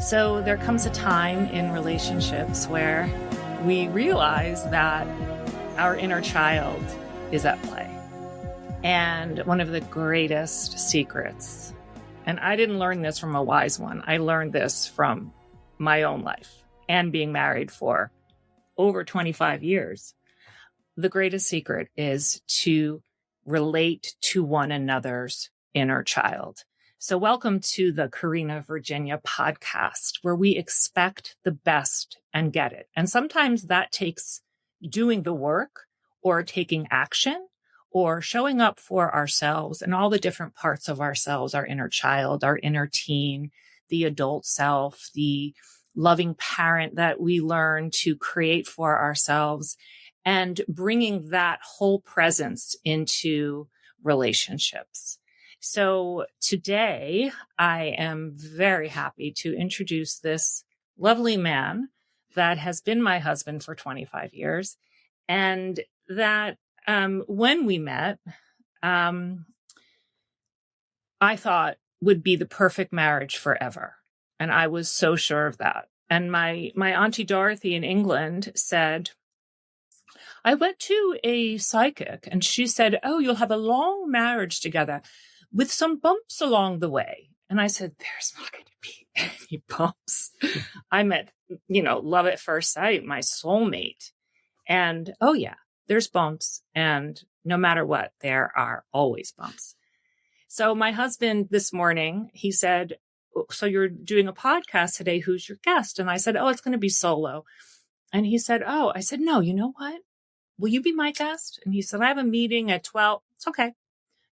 So there comes a time in relationships where we realize that our inner child is at play. And one of the greatest secrets, and I didn't learn this from a wise one, I learned this from my own life and being married for over 25 years. The greatest secret is to relate to one another's inner child. So welcome to the Karena, Virginia podcast, where we expect the best and get it. And sometimes that takes doing the work or taking action or showing up for ourselves and all the different parts of ourselves, our inner child, our inner teen, the adult self, the loving parent that we learn to create for ourselves, and bringing that whole presence into relationships. So today I am very happy to introduce this lovely man that has been my husband for 25 years. And that when we met, I thought would be the perfect marriage forever. And I was so sure of that. And my Auntie Dorothy in England said, I went to a psychic and she said, oh, you'll have a long marriage together with some bumps along the way. And I said, there's not going to be any bumps. I met, love at first sight, my soulmate. And oh yeah, there's bumps. And no matter what, there are always bumps. So my husband this morning, he said, so you're doing a podcast today. Who's your guest? And I said, oh, it's going to be solo. And he said, oh, I said, no, you know what? Will you be my guest? And he said, I have a meeting at 12. It's okay.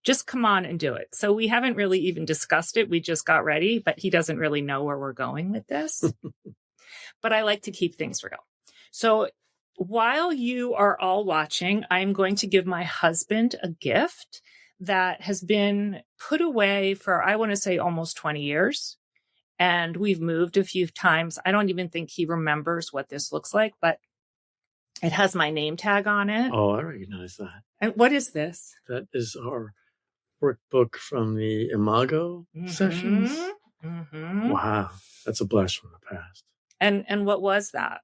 Just come on and do it. So we haven't really even discussed it. We just got ready, but he doesn't really know where we're going with this. But I like to keep things real. So while you are all watching, I'm going to give my husband a gift that has been put away for, I want to say, almost 20 years. And we've moved a few times. I don't even think he remembers what this looks like, but it has my name tag on it. Oh, I recognize that. And what is this? That is our workbook from the Imago sessions. Mm-hmm. Wow. That's a blast from the past. And what was that?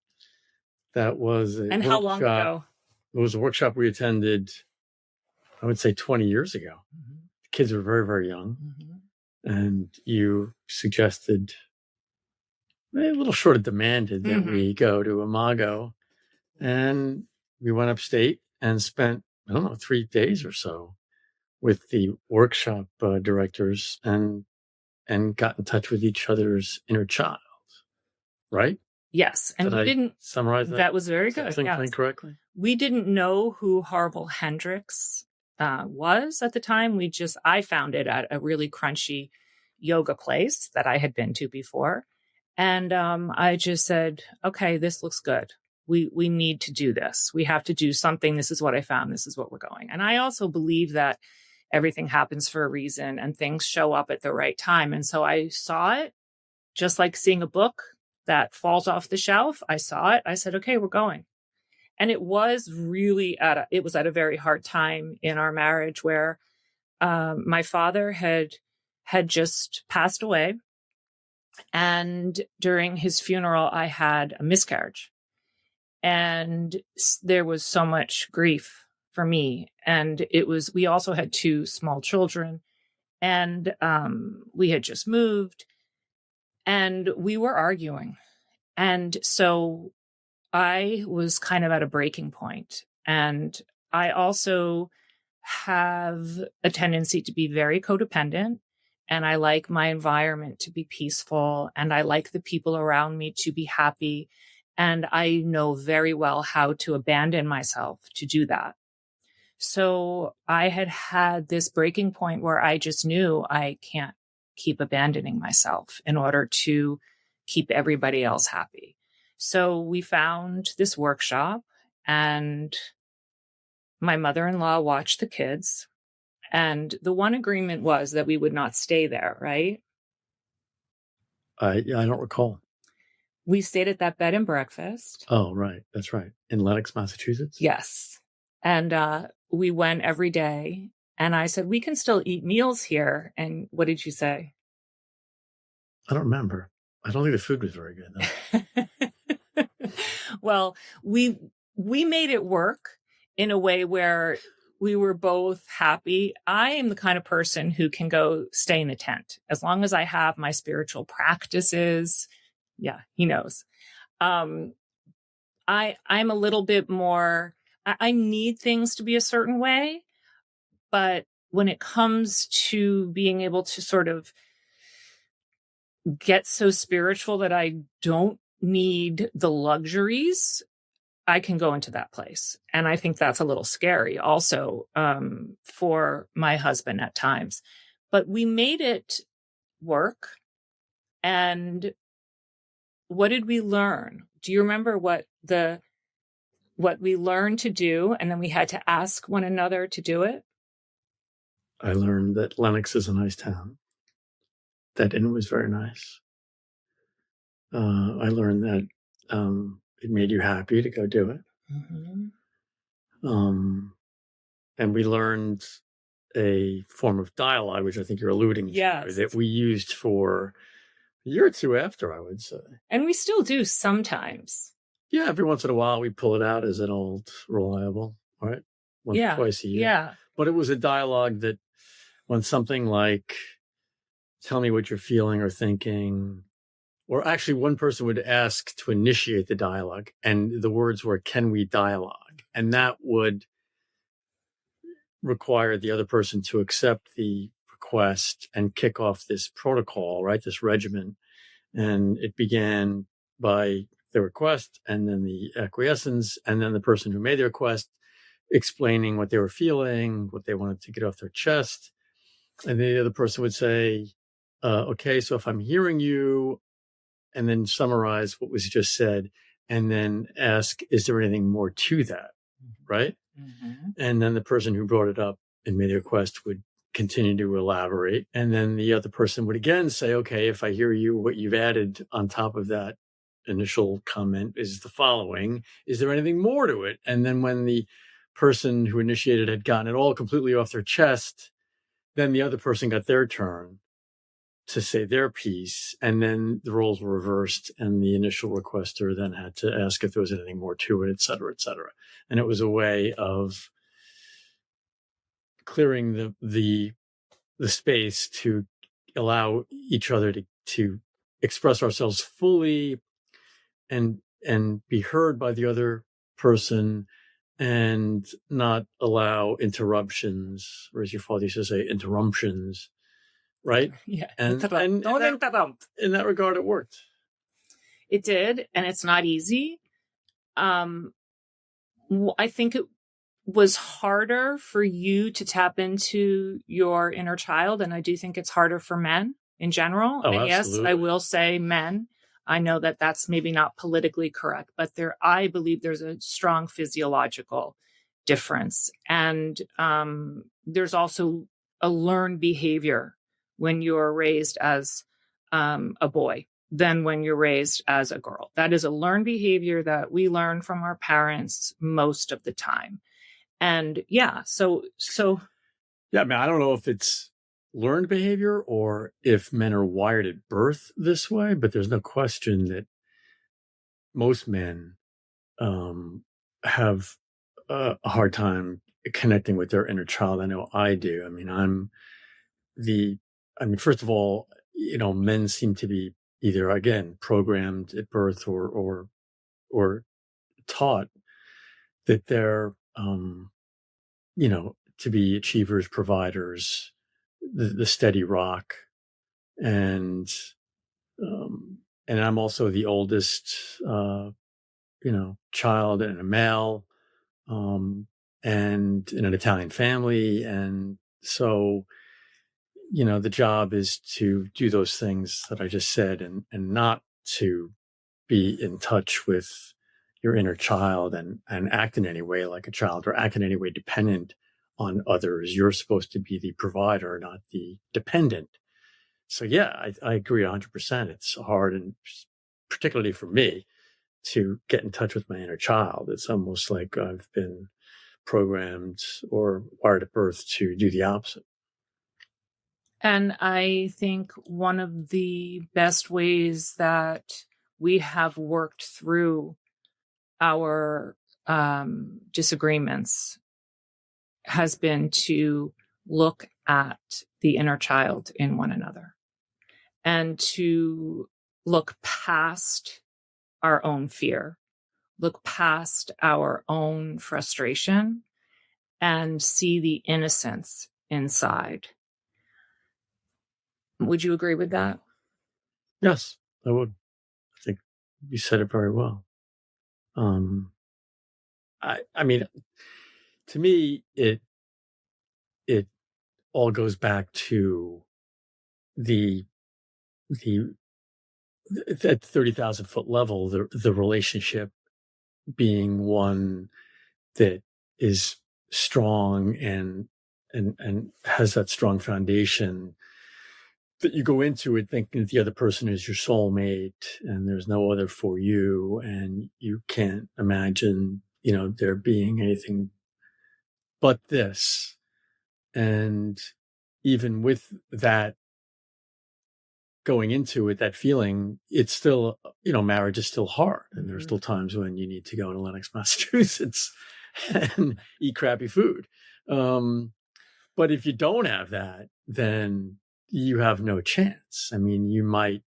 That was a And workshop. how long ago? It was a workshop we attended, I would say 20 years ago. Mm-hmm. The kids were very, very young. Mm-hmm. And you suggested, a little short of demanded, that we go to Imago. And we went upstate and spent, 3 days or so with the workshop directors and got in touch with each other's inner child, right? Yes. And we didn't summarize that. That was very good. Yes. Correctly. We didn't know who Harville Hendrix was at the time. I found it at a really crunchy yoga place that I had been to before. And I just said, okay, this looks good. We need to do this. We have to do something. This is what I found. This is what we're going. And I also believe that everything happens for a reason and things show up at the right time. And so I saw it just like seeing a book that falls off the shelf. I saw it. I said, okay, we're going. And it was really at a very hard time in our marriage where my father had just passed away. And during his funeral, I had a miscarriage. And there was so much grief for me. And we also had 2 small children, and we had just moved, and we were arguing. And so I was kind of at a breaking point. And I also have a tendency to be very codependent. And I like my environment to be peaceful. And I like the people around me to be happy. And I know very well how to abandon myself to do that. So I had this breaking point where I just knew I can't keep abandoning myself in order to keep everybody else happy. So we found this workshop, and my mother-in-law watched the kids. And the one agreement was that we would not stay there, right? I don't recall. We stayed at that bed and breakfast. Oh, right. That's right. In Lenox, Massachusetts? Yes. And we went every day. And I said, we can still eat meals here. And what did you say? I don't remember. I don't think the food was very good, though. Well, we made it work in a way where we were both happy. I am the kind of person who can go stay in a tent as long as I have my spiritual practices. Yeah, he knows. I'm a little bit more, I need things to be a certain way, but when it comes to being able to sort of get so spiritual that I don't need the luxuries, I can go into that place. And I think that's a little scary also for my husband at times. But we made it work. And what did we learn? Do you remember what we learned to do? And then we had to ask one another to do it? I learned that Lenox is a nice town. That inn was very nice. I learned that it made you happy to go do it. Mm-hmm. And we learned a form of dialogue, which I think you're alluding to, that we used for a year or two after, I would say. And we still do sometimes. Yeah, every once in a while we pull it out as an old reliable, right? Once or twice a year. Yeah. But it was a dialogue that when something like, tell me what you're feeling or thinking, or actually one person would ask to initiate the dialogue, and the words were, can we dialogue? And that would require the other person to accept the request and kick off this protocol, right? This regimen. And it began by the request and then the acquiescence, and then the person who made the request explaining what they were feeling, what they wanted to get off their chest. And the other person would say, okay, so if I'm hearing you, and then summarize what was just said, and then ask, is there anything more to that? Right? Mm-hmm. And then the person who brought it up and made the request would continue to elaborate. And then the other person would again say, okay, if I hear you, what you've added on top of that initial comment is the following. Is there anything more to it? And then when the person who initiated had gotten it all completely off their chest, then the other person got their turn to say their piece, and then the roles were reversed, and the initial requester then had to ask if there was anything more to it, et cetera, et cetera. And it was a way of clearing the space to allow each other to express ourselves fully and be heard by the other person, and not allow interruptions, or as your father used to say, interruptions. Right? Yeah. And don't interrupt. In that regard, it worked. It did. And it's not easy. I think it was harder for you to tap into your inner child. And I do think it's harder for men in general. Oh, and absolutely. Yes, I will say men. I know that that's maybe not politically correct, but I believe there's a strong physiological difference. And there's also a learned behavior when you're raised as a boy than when you're raised as a girl. That is a learned behavior that we learn from our parents most of the time. And yeah, so yeah, I mean, I don't know if it's learned behavior or if men are wired at birth this way, but there's no question that most men have a hard time connecting with their inner child. I know I do. I mean, first of all, men seem to be either, again, programmed at birth or taught that they're, to be achievers, providers, the steady rock. And I'm also the oldest, child and a male, and in an Italian family. And so, the job is to do those things that I just said, and not to be in touch with your inner child and act in any way like a child, or act in any way dependent on others. You're supposed to be the provider, not the dependent. So yeah, I agree 100%. It's hard, and particularly for me, to get in touch with my inner child. It's almost like I've been programmed or wired at birth to do the opposite. And I think one of the best ways that we have worked through our disagreements has been to look at the inner child in one another and to look past our own fear, look past our own frustration, and see the innocence inside. Would you agree with that? Yes, I would. I think you said it very well. I mean, to me, it all goes back to the at 30,000 foot level, the relationship being one that is strong and has that strong foundation, that you go into it thinking that the other person is your soulmate and there's no other for you, and you can't imagine, there being anything but this. And even with that, going into it, that feeling, it's still, marriage is still hard. And there's still times when you need to go to Lenox, Massachusetts and eat crappy food. But if you don't have that, then you have no chance. I mean, you might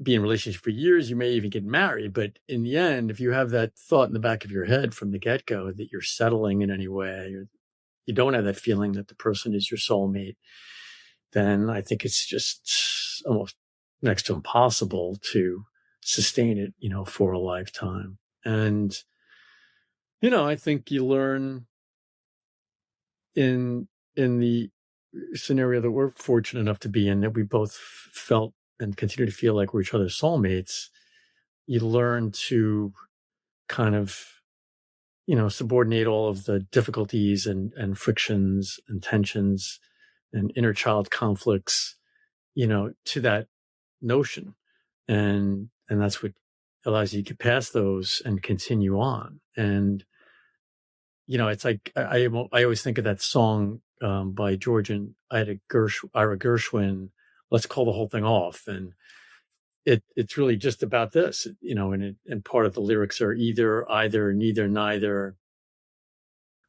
be in a relationship for years. You may even get married. But in the end, if you have that thought in the back of your head from the get-go that you're settling in any way, or you don't have that feeling that the person is your soulmate, then I think it's just almost next to impossible to sustain it, for a lifetime. And, I think you learn in the scenario that we're fortunate enough to be in, that we both felt and continue to feel like we're each other's soulmates. You learn to kind of, subordinate all of the difficulties and frictions and tensions and inner child conflicts, to that notion. And that's what allows you to get past those and continue on. And, it's like, I always think of that song by George and Ira Gershwin, Let's Call the Whole Thing Off. And it's really just about this, and part of the lyrics are either, neither, neither.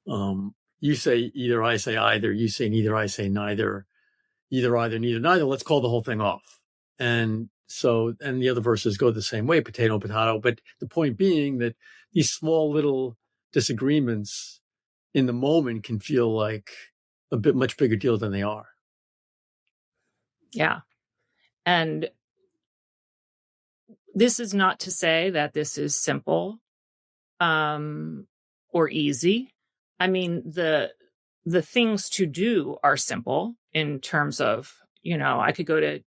You say either, I say either, you say neither, I say neither, either, either, neither, neither, let's call the whole thing off. And so, and the other verses go the same way, potato, potato. But the point being that these small little disagreements in the moment can feel like a bit much bigger deal than they are. Yeah. And this is not to say that this is simple or easy. I mean, the things to do are simple in terms of, I could go to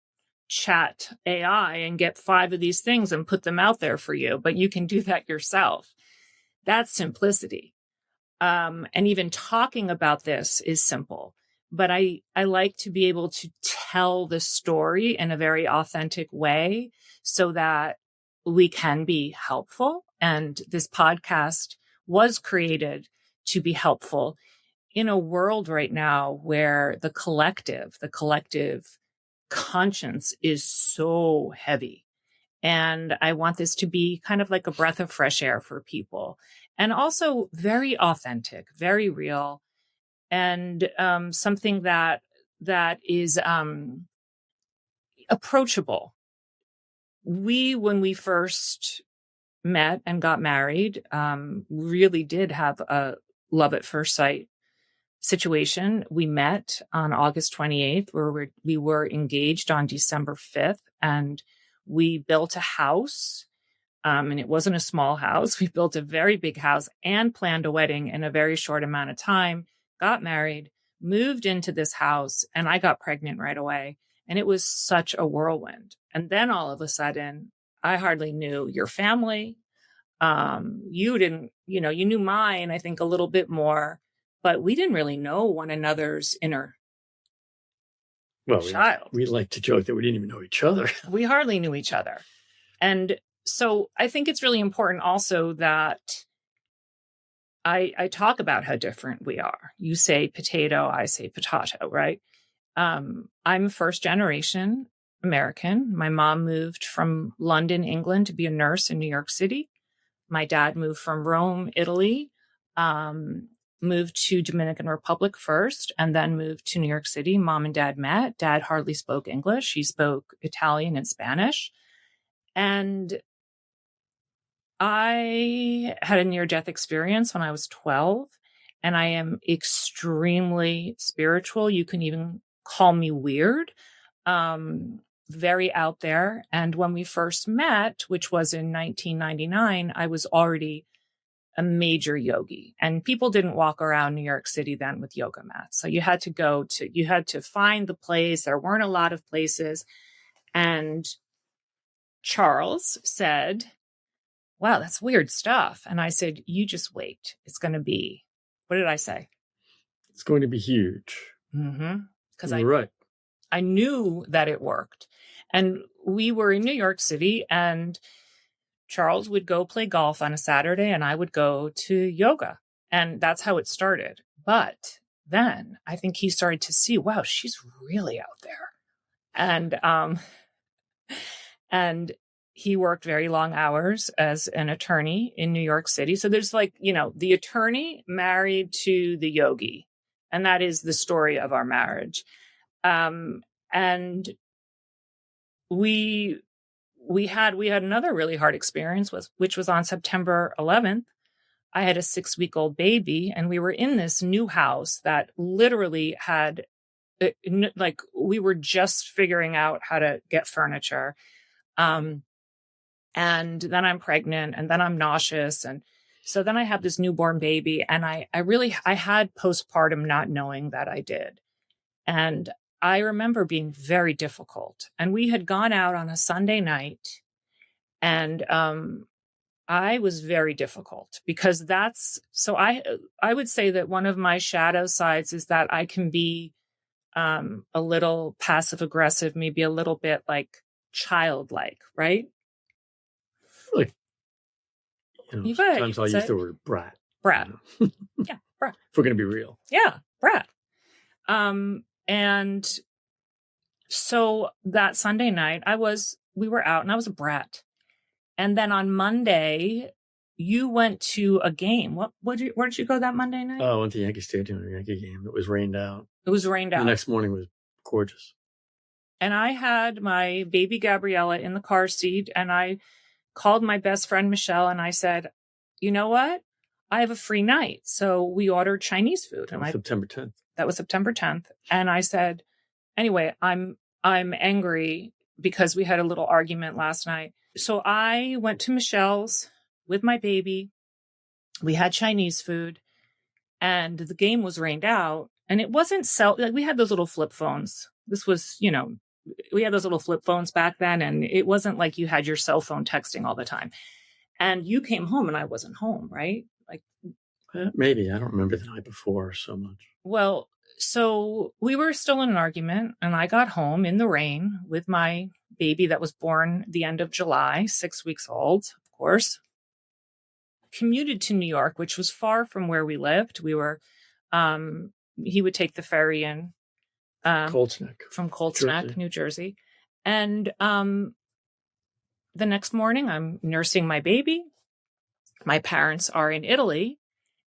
chat AI and get 5 of these things and put them out there for you, but you can do that yourself. That's simplicity. And even talking about this is simple, but I like to be able to tell the story in a very authentic way so that we can be helpful. And this podcast was created to be helpful in a world right now where the collective conscience is so heavy. And I want this to be kind of like a breath of fresh air for people, and also very authentic, very real, and something that is approachable. When we first met and got married, really did have a love at first sight situation. We met on August 28th, where we were engaged on December 5th, and we built a house. And it wasn't a small house. We built a very big house and planned a wedding in a very short amount of time, got married, moved into this house, and I got pregnant right away. And it was such a whirlwind. And then all of a sudden, I hardly knew your family. You didn't, you knew mine, I think, a little bit more, but we didn't really know one another's inner child. We like to joke that we didn't even know each other. We hardly knew each other. And so I think it's really important also that I talk about how different we are. You say potato, I say potato, right? I'm first generation American. My mom moved from London, England to be a nurse in New York City. My dad moved from Rome, Italy, moved to Dominican Republic first, and then moved to New York City. Mom and dad met. Dad hardly spoke English. He spoke Italian and Spanish. And I had a near-death experience when I was 12, and I am extremely spiritual. You can even call me weird, very out there. And when we first met, which was in 1999, I was already a major yogi, and people didn't walk around New York City then with yoga mats. So you had to find the place. There weren't a lot of places. And Charles said, wow, that's weird stuff. And I said, you just wait. It's going to be, what did I say? It's going to be huge. Mm-hmm. Because right. I knew that it worked. And we were in New York City, and Charles would go play golf on a Saturday and I would go to yoga. And that's how it started. But then I think he started to see, wow, she's really out there. And he worked very long hours as an attorney in New York City. So there's the attorney married to the yogi. And that is the story of our marriage. And we had another really hard experience, which was on September 11th. I had a 6-week-old baby, and we were in this new house that literally had, we were just figuring out how to get furniture. And then I'm pregnant, and then I'm nauseous. And so then I have this newborn baby, and I had postpartum not knowing that I did. And I remember being very difficult. And we had gone out on a Sunday night, and I was very difficult because I would say that one of my shadow sides is that I can be a little passive aggressive, maybe a little bit like childlike, right? Like, sometimes I'll use the word brat. Brat. Yeah, brat. If we're going to be real. Yeah, brat. And so that Sunday night we were out, and I was a brat. And then on Monday, you went to a game. Where did you go that Monday night? Oh, I went to Yankee Stadium, a Yankee game. It was rained out. The next morning was gorgeous. And I had my baby Gabriella in the car seat, and I called my best friend Michelle, and I said, you know what? I have a free night. So we ordered Chinese food. That was September 10th. That was September 10th. And I said, anyway, I'm angry because we had a little argument last night. So I went to Michelle's with my baby. We had Chinese food, and the game was rained out, and it wasn't we had those little flip phones. This was, we had those little flip phones back then, and it wasn't like you had your cell phone texting all the time. And you came home and I wasn't home, right? Maybe. I don't remember the night before so much. Well, so we were still in an argument, and I got home in the rain with my baby that was born the end of July, 6 weeks old, of course. Commuted to New York, which was far from where we lived. We were, he would take the ferry in from Cold Snack, New Jersey. And the next morning, I'm nursing my baby. My parents are in Italy,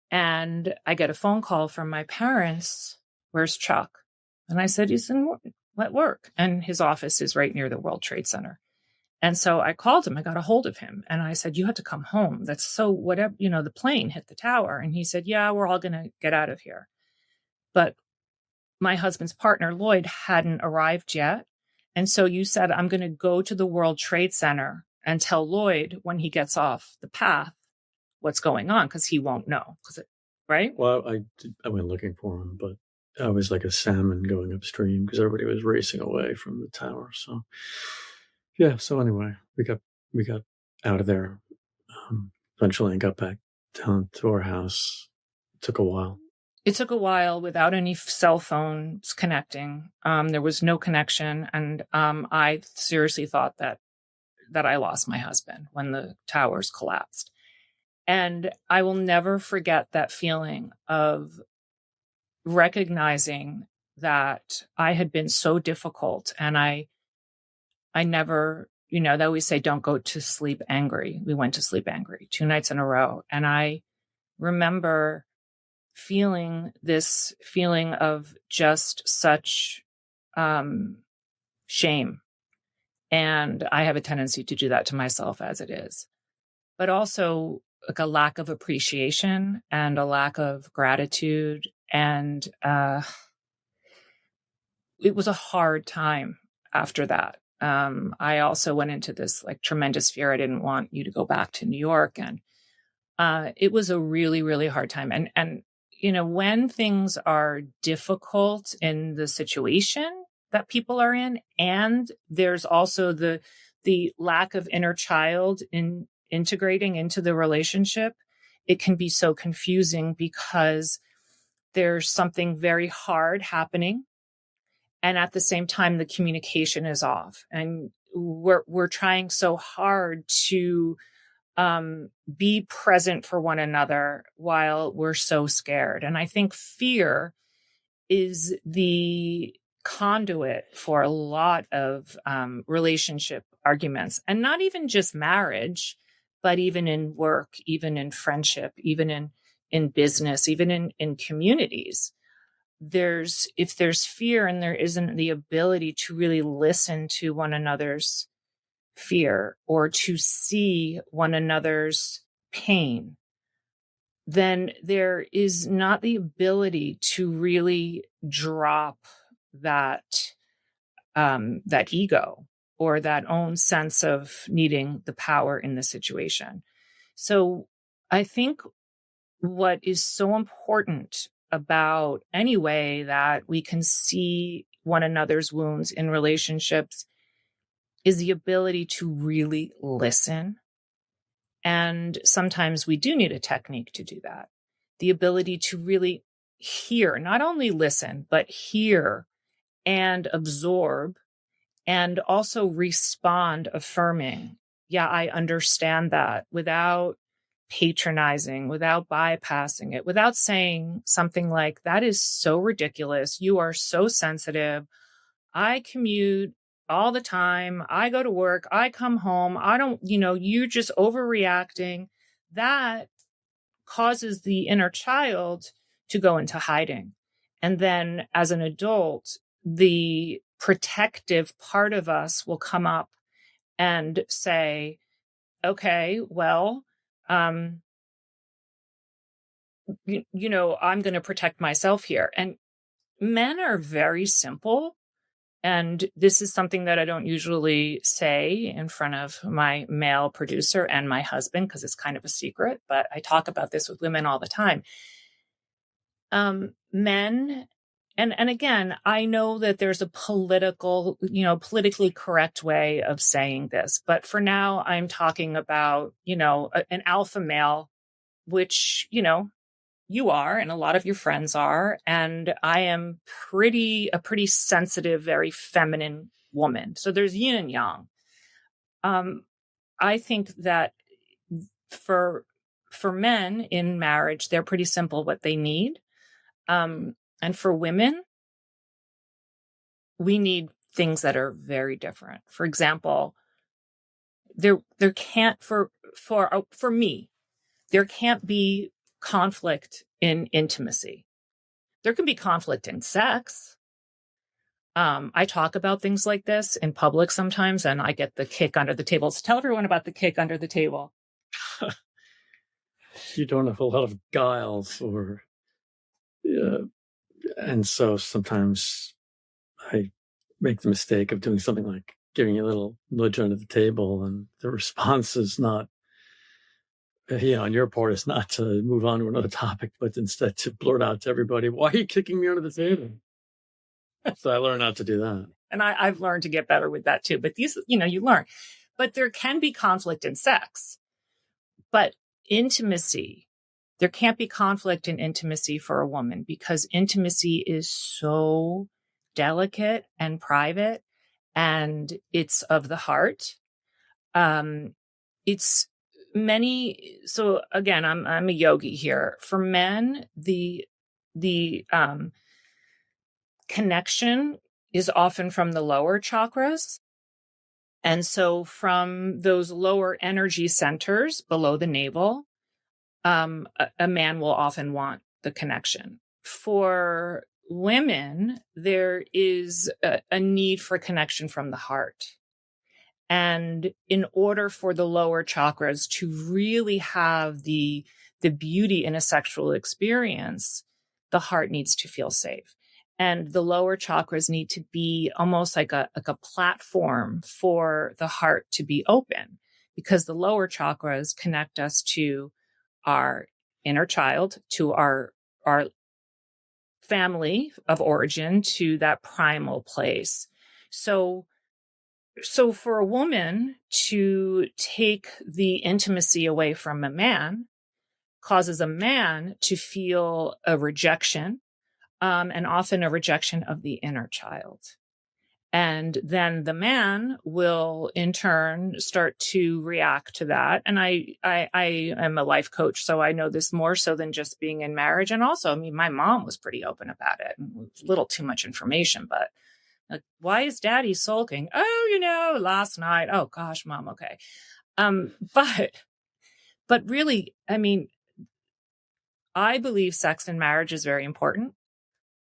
and I get a phone call from my parents. Where's Chuck? And I said, he's at work. And his office is right near the World Trade Center. And so I called him. I got a hold of him. And I said, you have to come home. That's so whatever, the plane hit the tower. And he said, yeah, we're all going to get out of here. But my husband's partner, Lloyd, hadn't arrived yet. And so you said, I'm going to go to the World Trade Center and tell Lloyd when he gets off the path what's going on, because he won't know. Right? Well, I went looking for him, but I was like a salmon going upstream because everybody was racing away from the tower. So, yeah. So anyway, we got out of there eventually and got back down to our house. It took a while. It took a while without any cell phones connecting. There was no connection. And I seriously thought that I lost my husband when the towers collapsed. And I will never forget that feeling of recognizing that I had been so difficult, and I never, they always say, don't go to sleep angry. We went to sleep angry 2 nights in a row. And I remember feeling this feeling of just such shame. And I have a tendency to do that to myself as it is, but also like a lack of appreciation and a lack of gratitude. And it was a hard time after that. I also went into this like tremendous fear. I didn't want you to go back to New York. And it was a really, really hard time. And, when things are difficult in the situation that people are in, and there's also the lack of inner child in integrating into the relationship, it can be so confusing because there's something very hard happening. And at the same time, the communication is off, and we're trying so hard to be present for one another while we're so scared. And I think fear is the conduit for a lot of relationship arguments, and not even just marriage, but even in work, even in friendship, even in business, even in communities. If there's fear and there isn't the ability to really listen to one another's fear or to see one another's pain, then there is not the ability to really drop that that ego or that own sense of needing the power in the situation. So I think what is so important about any way that we can see one another's wounds in relationships is the ability to really listen. And sometimes we do need a technique to do that. The ability to really hear, not only listen, but hear and absorb, and also respond affirming. Yeah, I understand that, without patronizing, without bypassing it, without saying something like, that is so ridiculous. You are so sensitive. I commute all the time. I go to work. I come home. I don't, you're just overreacting. That causes the inner child to go into hiding. And then as an adult, the protective part of us will come up and say, okay, well, I'm going to protect myself here. And men are very simple. And this is something that I don't usually say in front of my male producer and my husband, because it's kind of a secret, but I talk about this with women all the time. Men, and again, I know that there's a politically correct way of saying this, but for now I'm talking about, an alpha male, which, you are, and a lot of your friends are. And I am a pretty sensitive, very feminine woman. So there's yin and yang. I think that for men in marriage, they're pretty simple what they need. And for women, we need things that are very different. For example, there can't, for me, there can't be conflict in intimacy. There can be conflict in sex. I talk about things like this in public sometimes, and I get the kick under the table. So tell everyone about the kick under the table. You don't have a lot of guiles, and so sometimes I make the mistake of doing something like giving you a little nudge under the table, and the response is not, on your part, is not to move on to another topic, but instead to blurt out to everybody, why are you kicking me under the table? So I learned not to do that. And I've learned to get better with that too. But these, you learn. But there can be conflict in sex. But intimacy, there can't be conflict in intimacy for a woman, because intimacy is so delicate and private, and it's of the heart. It's many. So again, I'm a yogi here. For men, the connection is often from the lower chakras. And so from those lower energy centers below the navel, a man will often want the connection. For women, there is a need for connection from the heart. And in order for the lower chakras to really have the beauty in a sexual experience, the heart needs to feel safe. And the lower chakras need to be almost like a platform for the heart to be open, because the lower chakras connect us to our inner child, to our family of origin, to that primal place. So for a woman to take the intimacy away from a man causes a man to feel a rejection, and often a rejection of the inner child. And then the man will in turn start to react to that. And I am a life coach, so I know this more so than just being in marriage. And also, I mean, my mom was pretty open about it. It was a little too much information, but like, why is daddy sulking? Oh, last night. Oh gosh, mom. Okay. But really, I mean, I believe sex and marriage is very important.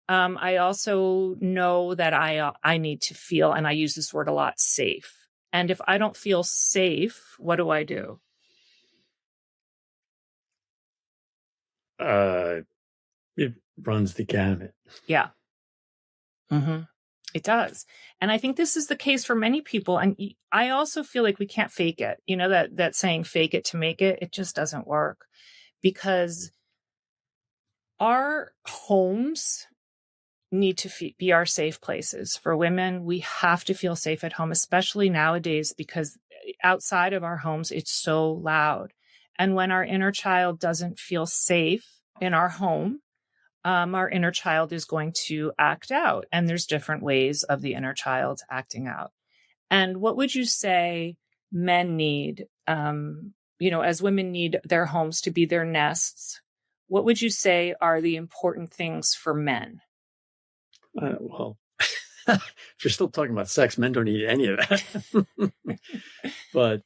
I also know that I need to feel, and I use this word a lot, safe. And if I don't feel safe, what do I do? It runs the gamut. Yeah. Mm-hmm. It does. And I think this is the case for many people. And I also feel like we can't fake it. You know, that saying, fake it to make it, it just doesn't work, because our homes need to be our safe places. For women, we have to feel safe at home, especially nowadays, because outside of our homes, it's so loud. And when our inner child doesn't feel safe in our home, our inner child is going to act out. And there's different ways of the inner child acting out. And what would you say men need, as women need their homes to be their nests? What would you say are the important things for men? Well, if you're still talking about sex, men don't need any of that. But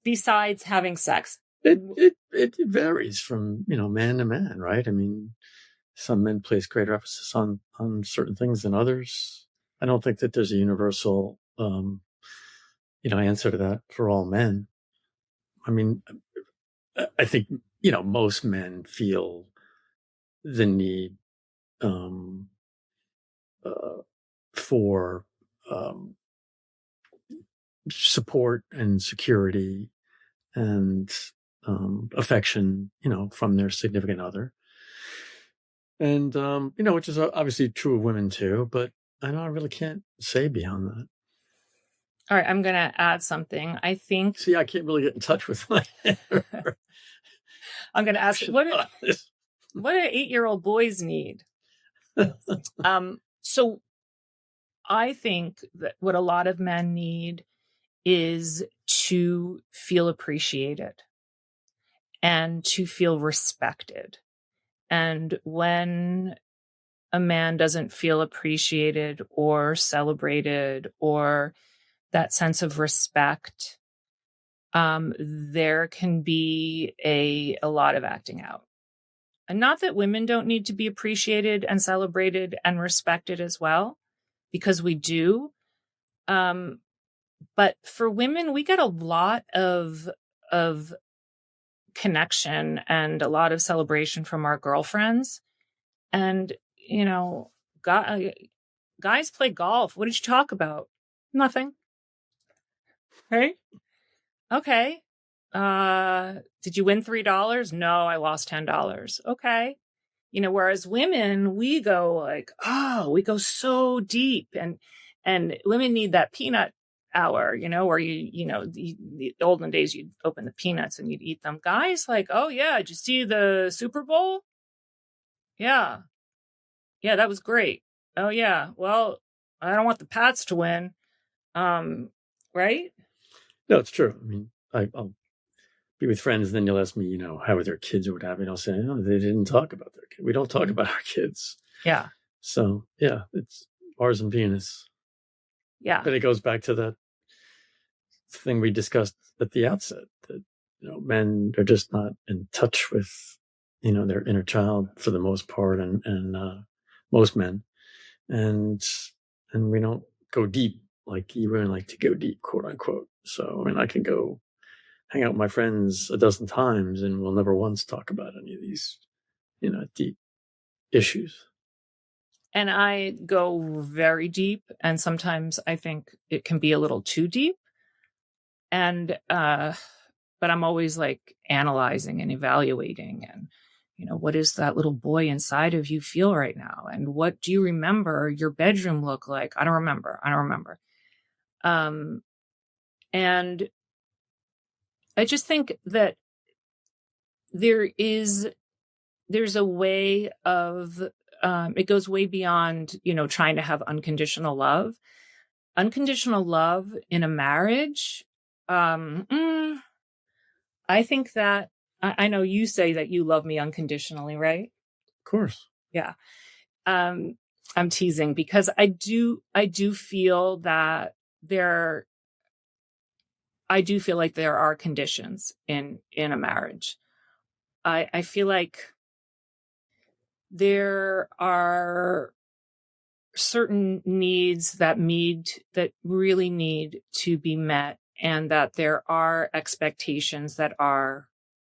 besides having sex, it varies from man to man, right? I mean, some men place greater emphasis on certain things than others. I don't think that there's a universal answer to that for all men. I mean, I think most men feel the need for support and security and affection, from their significant other. And, which is obviously true of women too, but I really can't say beyond that. All right, I'm going to add something. I think... See, I can't really get in touch with my... I'm going to ask, what do 8-year-old boys need? So I think that what a lot of men need is to feel appreciated and to feel respected. And when a man doesn't feel appreciated or celebrated or that sense of respect, there can be a lot of acting out. And not that women don't need to be appreciated and celebrated and respected as well, because we do. But for women, we get a lot of connection and a lot of celebration from our girlfriends. And, guys play golf. What did you talk about? Nothing. Right? Okay. Did you win $3? No, I lost $10. Okay. Whereas women, we go so deep, and women need that peanut hour, where the olden days, you'd open the peanuts and you'd eat them. Guys, like, oh yeah, did you see the Super Bowl? Yeah. Yeah, that was great. Oh yeah. Well, I don't want the Pats to win. Right? No, it's true. I mean, I'll be with friends, and then you'll ask me, how are their kids or what have you. And I'll say, no, they didn't talk about their kids. We don't talk about our kids. Yeah. So yeah, it's Mars and Venus. Yeah. But it goes back to that thing we discussed at the outset, that, men are just not in touch with, their inner child for the most part, and most men, and we don't go deep like you women like to go deep, quote unquote. So I mean, I can go hang out with my friends a dozen times and we'll never once talk about any of these, deep issues. And I go very deep, and sometimes I think it can be a little too deep. And but I'm always like analyzing and evaluating, and what does that little boy inside of you feel right now, and what do you remember your bedroom look like? I don't remember. And I just think that there's a way of it goes way beyond trying to have unconditional love. Unconditional love in a marriage, I think that I know you say that you love me unconditionally, right? Of course. Yeah. I'm teasing because I do feel that I do feel like there are conditions in a marriage. I feel like there are certain needs that really need to be met, and that there are expectations that are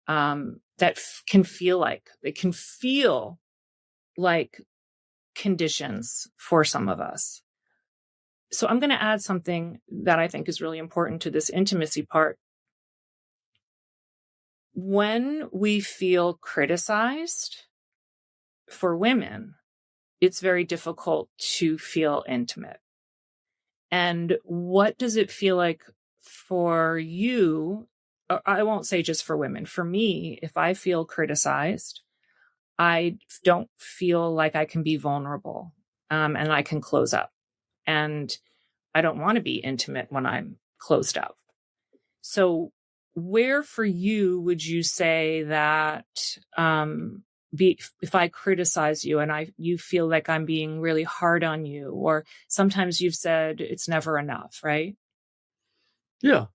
can feel like conditions for some of us. So I'm going to add something that I think is really important to this intimacy part. When we feel criticized, for women, it's very difficult to feel intimate. And what does it feel like for you? I won't say just for women. For me, if I feel criticized, I don't feel like I can be vulnerable, and I can close up. And I don't want to be intimate when I'm closed up. So where for you would you say that if I criticize you and you feel like I'm being really hard on you, or sometimes you've said it's never enough, right? Yeah.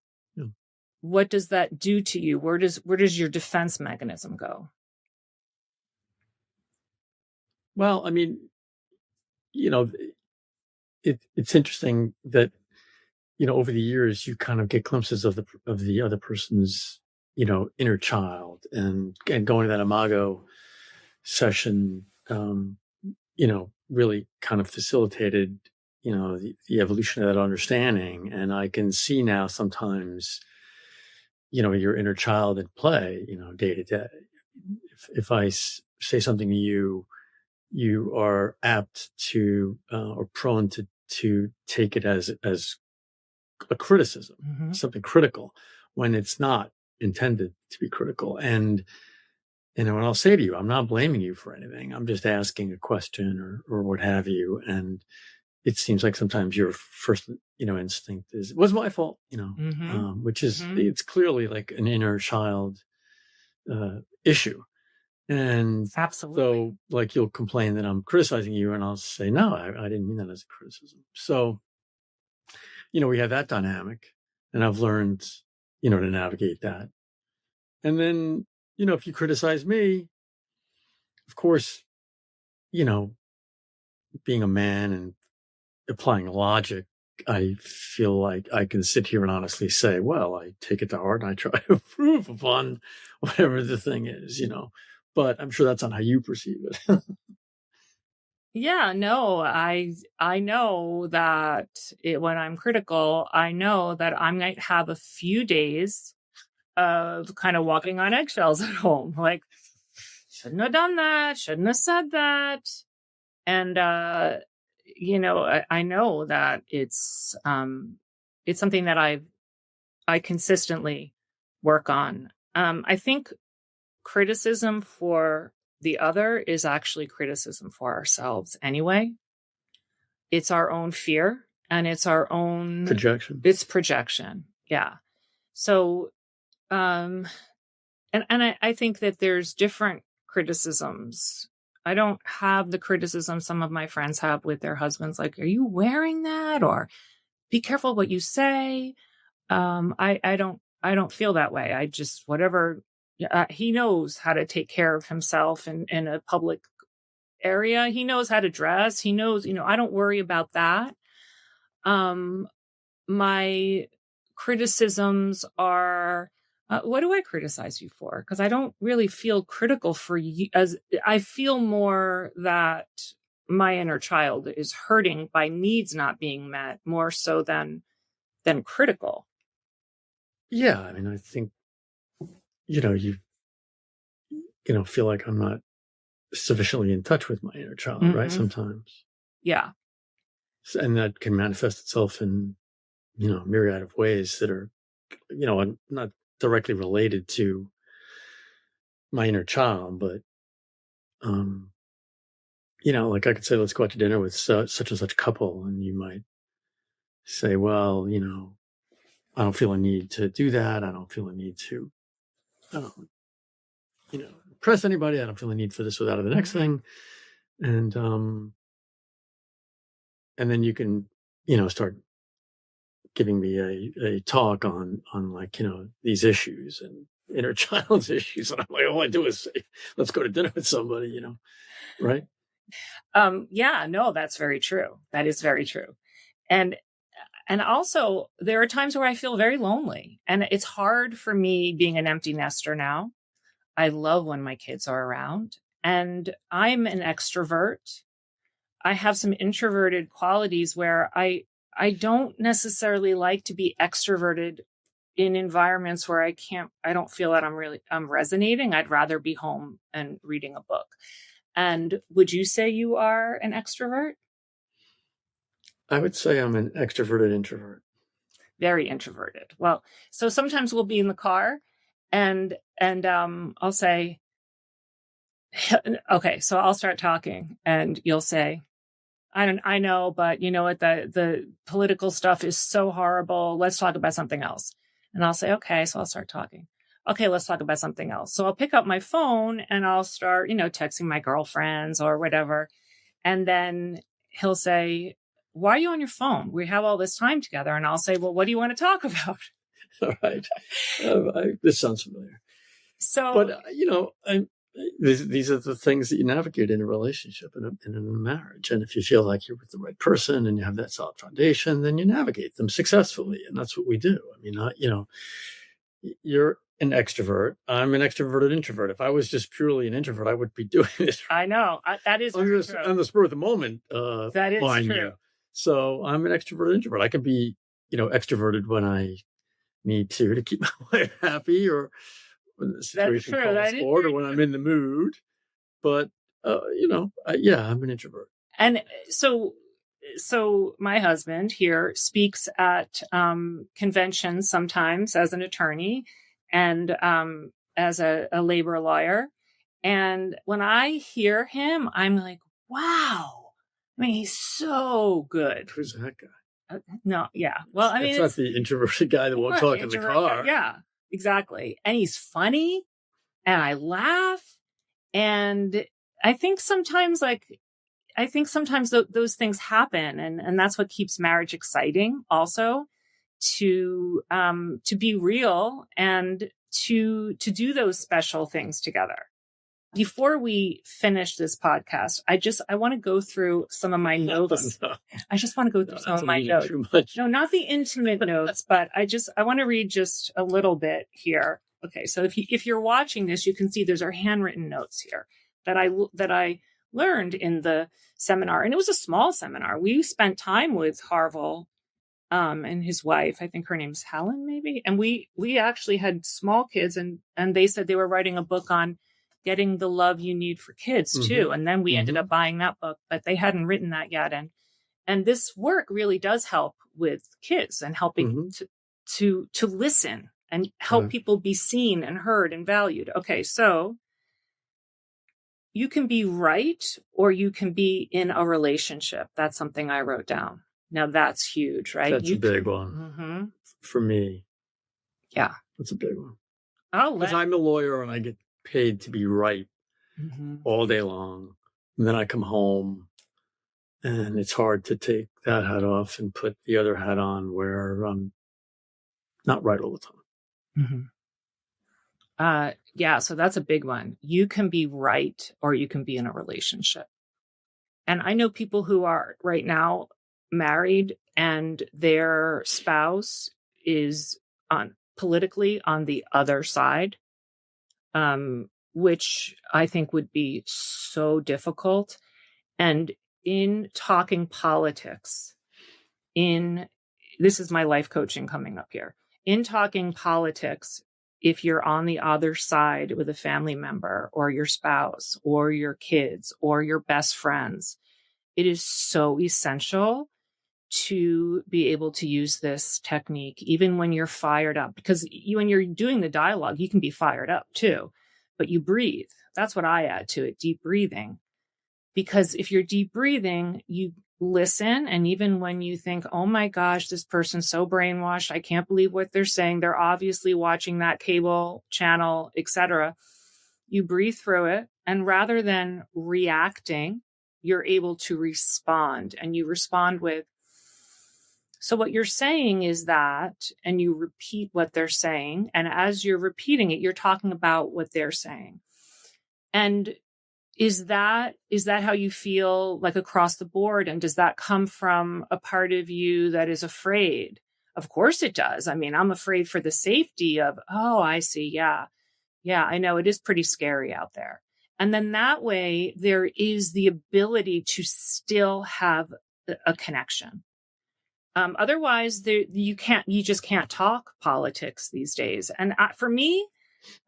What does that do to you? Where does your defense mechanism go? Well, I mean, it's interesting that, over the years you kind of get glimpses of the other person's, inner child, and going to that Imago session, really kind of facilitated, the evolution of that understanding. And I can see now sometimes, your inner child at play, day to day. If I say something to you, you are apt to, or prone to take it as a criticism, something critical, when it's not intended to be critical. And when I'll say to you, I'm not blaming you for anything. I'm just asking a question or what have you. And it seems like sometimes your first, instinct is, it was my fault, which is, it's clearly like an inner child issue. And absolutely. So like, you'll complain that I'm criticizing you, and I'll say, no, I didn't mean that as a criticism. So, we have that dynamic, and I've learned, to navigate that. And then, if you criticize me, of course, being a man and applying logic, I feel like I can sit here and honestly say, well, I take it to heart and I try to improve upon whatever the thing is, but I'm sure that's not how you perceive it. Yeah, no, I know that when I'm critical, I know that I might have a few days of kind of walking on eggshells at home. Like, shouldn't have done that, shouldn't have said that. And, I know that it's something that I consistently work on. I think criticism for the other is actually criticism for ourselves anyway. It's our own fear, and it's our own projection. It's projection. Yeah. So, and I think that there's different criticisms I don't have the criticism some of my friends have with their husbands, like, are you wearing that? Or be careful what you say. I don't feel that way. I just, whatever, he knows how to take care of himself in a public area. He knows how to dress. He knows, I don't worry about that. My criticisms are, what do I criticize you for? Because I don't really feel critical for you. As I feel more that my inner child is hurting by needs not being met more so than critical. Yeah, I mean, I think you feel like I'm not sufficiently in touch with my inner child, right? Sometimes. Yeah. And that can manifest itself in a myriad of ways that are not directly related to my inner child, but like I could say, let's go out to dinner with such and such couple, and you might say, well, I don't feel a need to do that. I don't feel a need to impress anybody. I don't feel a need for this or that or the next thing. And then you can start giving me a talk on like these issues and inner child's issues, and I'm like, all I do is say, let's go to dinner with somebody, right? Yeah, no, that's very true. That is very true. And also there are times where I feel very lonely, and it's hard for me being an empty nester now. I love when my kids are around, and I'm an extrovert. I have some introverted qualities where I don't necessarily like to be extroverted in environments where I don't feel that I'm resonating. I'd rather be home and reading a book. And would you say you are an extrovert? I would say I'm an extroverted introvert. Very introverted. Well, so sometimes we'll be in the car and I'll say, okay, so I'll start talking and you'll say, I know, but you know what? The political stuff is so horrible. Let's talk about something else. And I'll say, okay, so I'll start talking. Okay, let's talk about something else. So I'll pick up my phone and I'll start, texting my girlfriends or whatever. And then he'll say, why are you on your phone? We have all this time together. And I'll say, well, what do you want to talk about? All right. This sounds familiar. So, but these are the things that you navigate in a relationship and in a marriage. And if you feel like you're with the right person and you have that solid foundation, then you navigate them successfully. And that's what we do. I mean, you're an extrovert. I'm an extroverted introvert. If I was just purely an introvert, I would be doing this. I know. That is true. On the spur of the moment. That is true. You. So I'm an extroverted introvert. I can be, extroverted when I need to keep my wife happy, or when the situation calls for it, or when I'm in the mood. But, yeah, I'm an introvert. And so my husband here speaks at conventions sometimes as an attorney and as a labor lawyer. And when I hear him, I'm like, wow. I mean, he's so good. Who's that guy? No, yeah. Well, I mean, it's not the introverted guy that won't talk in the car. Yeah, exactly. And he's funny, and I laugh, and I think sometimes, those things happen, and that's what keeps marriage exciting. Also, to be real and to do those special things together. Before we finish this podcast, I want to go through some of my notes. No. I just want to go through some of my notes. No, not the intimate notes, but I want to read just a little bit here. Okay, so if you're watching this, you can see there's our handwritten notes here that I learned in the seminar, and it was a small seminar. We spent time with Harville and his wife. I think her name's Helen, maybe. And we actually had small kids, and they said they were writing a book on getting the love you need for kids too. Mm-hmm. And then we ended up buying that book, but they hadn't written that yet. And this work really does help with kids and helping to listen and help people be seen and heard and valued. Okay. So you can be right, or you can be in a relationship. That's something I wrote down. Now that's huge, right? That's a big one for me. Yeah. That's a big one. Oh, because I'm a lawyer and I get paid to be right all day long. And then I come home and it's hard to take that hat off and put the other hat on where I'm not right all the time. Yeah, so that's a big one. You can be right or you can be in a relationship. And I know people who are right now married and their spouse is politically on the other side, which I think would be so difficult. And in talking politics, this is my life coaching coming up here. In talking politics, if you're on the other side with a family member or your spouse or your kids or your best friends, it is so essential to be able to use this technique, even when you're fired up, because when you're doing the dialogue, you can be fired up too, but you breathe. That's what I add to it, deep breathing. Because if you're deep breathing, you listen. And even when you think, oh my gosh, this person's so brainwashed, I can't believe what they're saying. They're obviously watching that cable channel, etc. You breathe through it. And rather than reacting, you're able to respond. And you respond with, so what you're saying is that, and you repeat what they're saying. And as you're repeating it, you're talking about what they're saying. And is that how you feel like across the board? And does that come from a part of you that is afraid? Of course it does. I mean, I'm afraid for the safety of, oh, I see. Yeah. Yeah, I know it is pretty scary out there. And then that way there is the ability to still have a connection. Otherwise you just can't talk politics these days. And for me,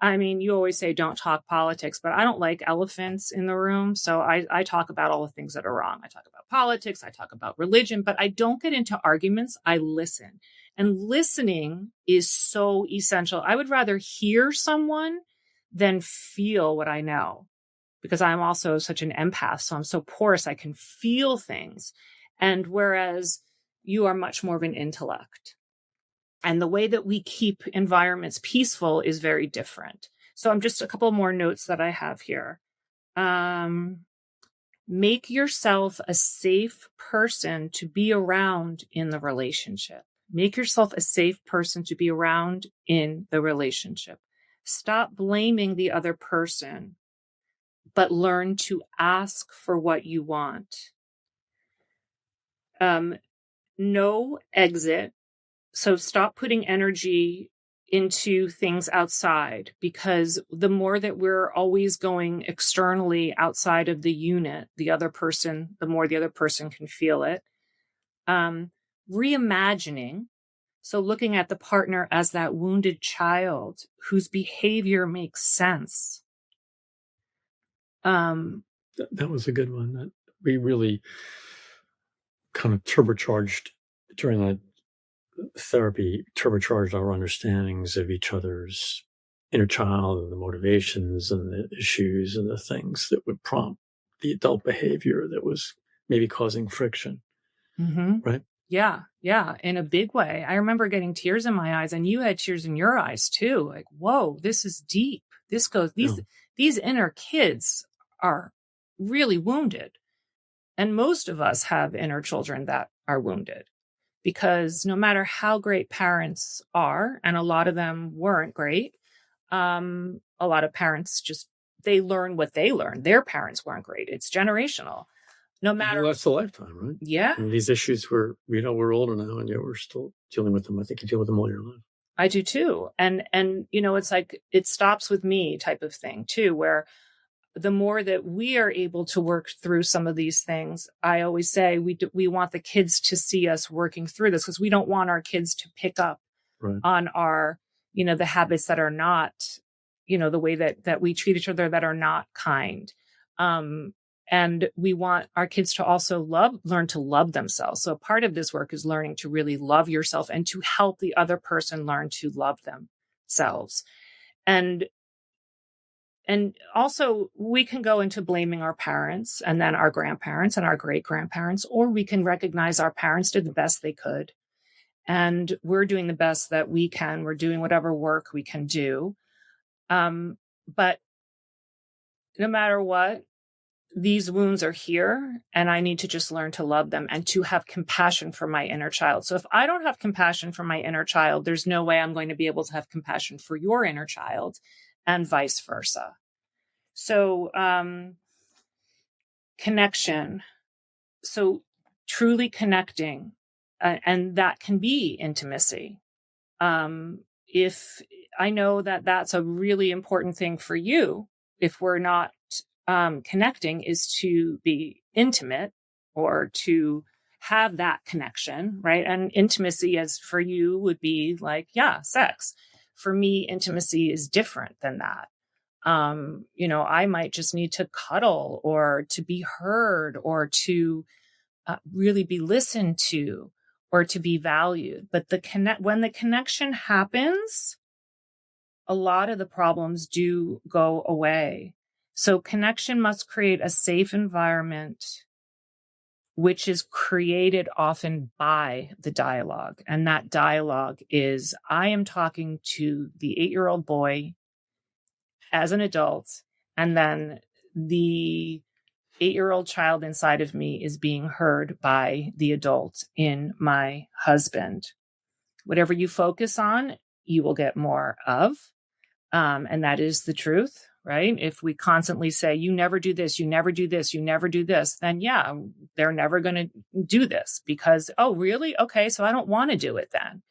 I mean, you always say don't talk politics, but I don't like elephants in the room. So I talk about all the things that are wrong. I talk about politics. I talk about religion, but I don't get into arguments. I listen. And listening is so essential. I would rather hear someone than feel what I know, because I'm also such an empath. So I'm so porous. I can feel things. And whereas you are much more of an intellect. And the way that we keep environments peaceful is very different. So I'm just a couple more notes that I have here. Make yourself a safe person to be around in the relationship. Make yourself a safe person to be around in the relationship. Stop blaming the other person, but learn to ask for what you want. No exit. So stop putting energy into things outside, because the more that we're always going externally outside of the unit, the more the other person can feel it. Reimagining. So looking at the partner as that wounded child whose behavior makes sense. That was a good one. That we really kind of turbocharged during that therapy, turbocharged our understandings of each other's inner child and the motivations and the issues and the things that would prompt the adult behavior that was maybe causing friction. Mm-hmm. Right? Yeah. Yeah. In a big way. I remember getting tears in my eyes, and you had tears in your eyes too. Like, whoa, this is deep. These inner kids are really wounded. And most of us have inner children that are wounded, because no matter how great parents are, and a lot of them weren't great, a lot of parents they learn what they learn. Their parents weren't great. It's generational. No matter. That's a lifetime, right? Yeah. And these issues we're older now, and yet we're still dealing with them. I think you deal with them all your life. I do too. And, it's like, it stops with me type of thing too, where the more that we are able to work through some of these things, I always say we want the kids to see us working through this, because we don't want our kids to pick up on our, the habits that are not, the way that we treat each other that are not kind. And we want our kids to also learn to love themselves. So part of this work is learning to really love yourself and to help the other person learn to love themselves. And also we can go into blaming our parents and then our grandparents and our great grandparents, or we can recognize our parents did the best they could. And we're doing the best that we can. We're doing whatever work we can do. But no matter what, these wounds are here and I need to just learn to love them and to have compassion for my inner child. So if I don't have compassion for my inner child, there's no way I'm going to be able to have compassion for your inner child and vice versa. So, connection. So truly connecting, and that can be intimacy. If I know that that's a really important thing for you, if we're not connecting, is to be intimate or to have that connection, right? And intimacy, as for you, would be like, yeah, sex. For me, intimacy is different than that. I might just need to cuddle or to be heard or to really be listened to or to be valued. But when the connection happens, a lot of the problems do go away. So connection must create a safe environment, which is created often by the dialogue. And that dialogue is, I am talking to the 8-year-old boy as an adult, and then the 8-year-old child inside of me is being heard by the adult in my husband. Whatever you focus on, you will get more of. And that is the truth, right? If we constantly say, you never do this, you never do this, you never do this, then yeah, they're never going to do this because, oh, really? Okay, so I don't want to do it then.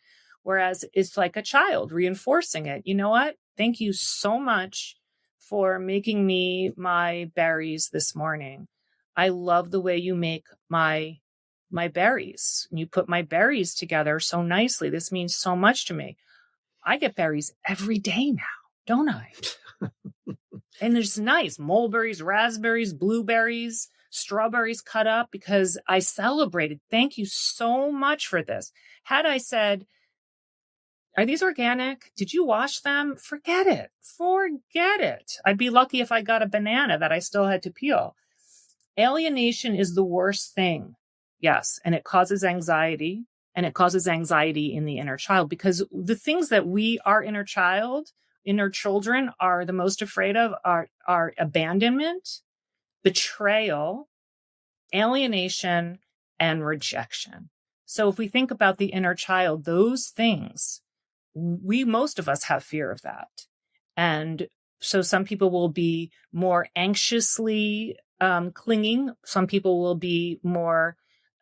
Whereas it's like a child reinforcing it. You know what? Thank you so much for making me my berries this morning. I love the way you make my berries. You put my berries together so nicely. This means so much to me. I get berries every day now, don't I? And it's nice. Mulberries, raspberries, blueberries, strawberries cut up because I celebrated. Thank you so much for this. Had I said, are these organic? Did you wash them? Forget it. Forget it. I'd be lucky if I got a banana that I still had to peel. Alienation is the worst thing. Yes. And it causes anxiety, and it causes anxiety in the inner child, because the things that our inner children are the most afraid of are abandonment, betrayal, alienation, and rejection. So if we think about the inner child, those things, most of us have fear of that. And so some people will be more anxiously clinging. Some people will be more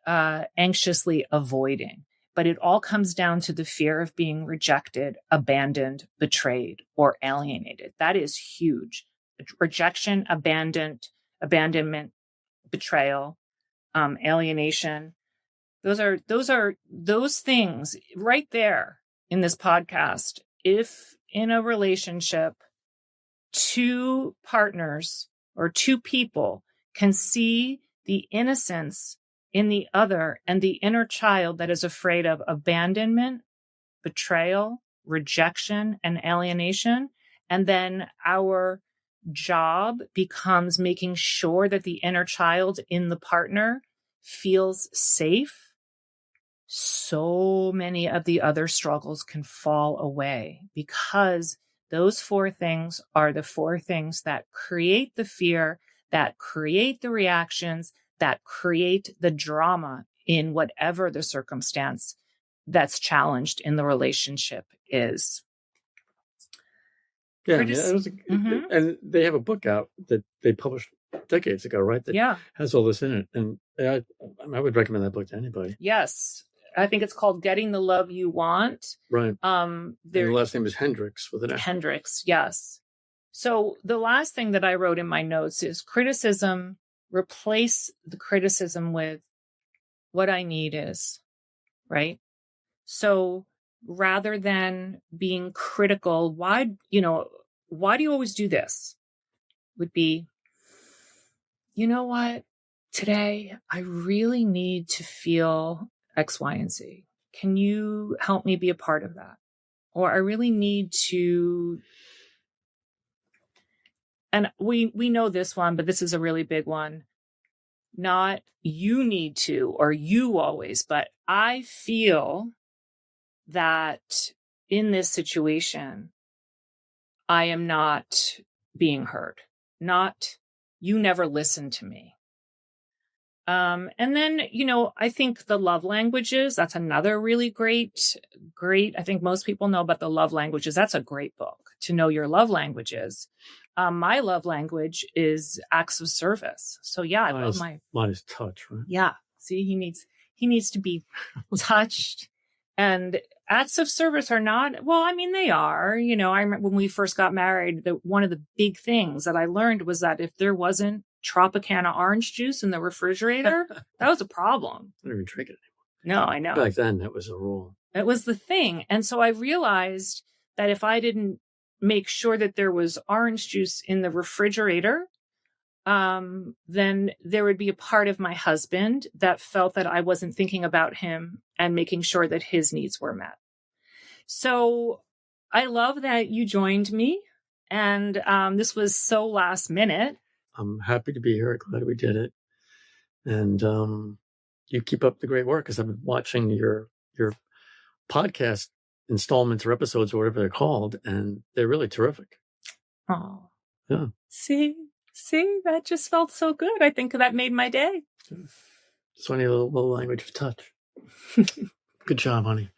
anxiously avoiding. But it all comes down to the fear of being rejected, abandoned, betrayed, or alienated. That is huge. Rejection, abandonment, betrayal, alienation. Those things right there in this podcast. If in a relationship, two partners or two people can see the innocence in the other and the inner child that is afraid of abandonment, betrayal, rejection, and alienation, and then our job becomes making sure that the inner child in the partner feels safe, so many of the other struggles can fall away, because those 4 things are the 4 things that create the fear, that create the reactions, that create the drama in whatever the circumstance that's challenged in the relationship is. Yeah, and they have a book out that they published decades ago, right? That has all this in it. And I would recommend that book to anybody. Yes. I think it's called Getting the Love You Want. Right. And the last name is Hendrix with an F. Hendrix, yes. So the last thing that I wrote in my notes is criticism. Replace the criticism with what I need is, right? So rather than being critical, why do you always do this? Would be, you know what? Today, I really need to feel X, Y, and Z. Can you help me be a part of that? Or I really need to, and we know this one, but this is a really big one. Not you need to, or you always, but I feel that in this situation, I am not being heard. Not you never listened to me. And then, I think the love languages, that's another really great, I think most people know about the love languages. That's a great book to know your love languages. My love language is acts of service. So yeah, I love mine is touch, right? Yeah. See, he needs to be touched, and acts of service are not, well, I mean, they are, I remember when we first got married, one of the big things that I learned was that if there wasn't Tropicana orange juice in the refrigerator, that was a problem. I don't even drink it anymore. No, I know. Back then, that was a rule. It was the thing. And so I realized that if I didn't make sure that there was orange juice in the refrigerator, then there would be a part of my husband that felt that I wasn't thinking about him and making sure that his needs were met. So I love that you joined me. And this was so last minute. I'm happy to be here. Glad we did it. And you keep up the great work, because I've been watching your podcast installments or episodes or whatever they're called, and they're really terrific. Oh, yeah. See, that just felt so good. I think that made my day. Just only a little language of touch. Good job, honey.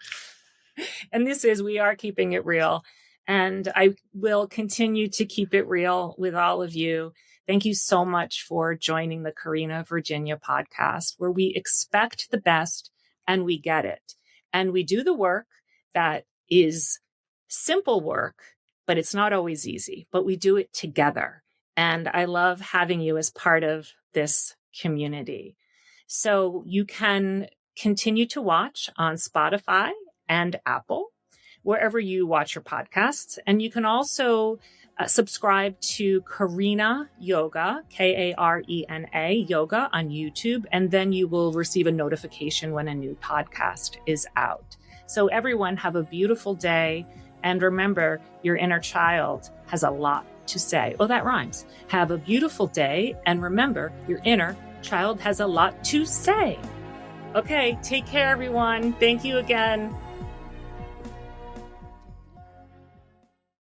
And we are keeping it real. And I will continue to keep it real with all of you. Thank you so much for joining the Karena, Virginia podcast, where we expect the best and we get it. And we do the work that is simple work, but it's not always easy, but we do it together. And I love having you as part of this community. So you can continue to watch on Spotify and Apple, wherever you watch your podcasts. And you can also subscribe to Karena Yoga, Karena Yoga on YouTube, and then you will receive a notification when a new podcast is out. So everyone, have a beautiful day. And remember, your inner child has a lot to say. Oh, that rhymes. Have a beautiful day. And remember, your inner child has a lot to say. Okay, take care, everyone. Thank you again.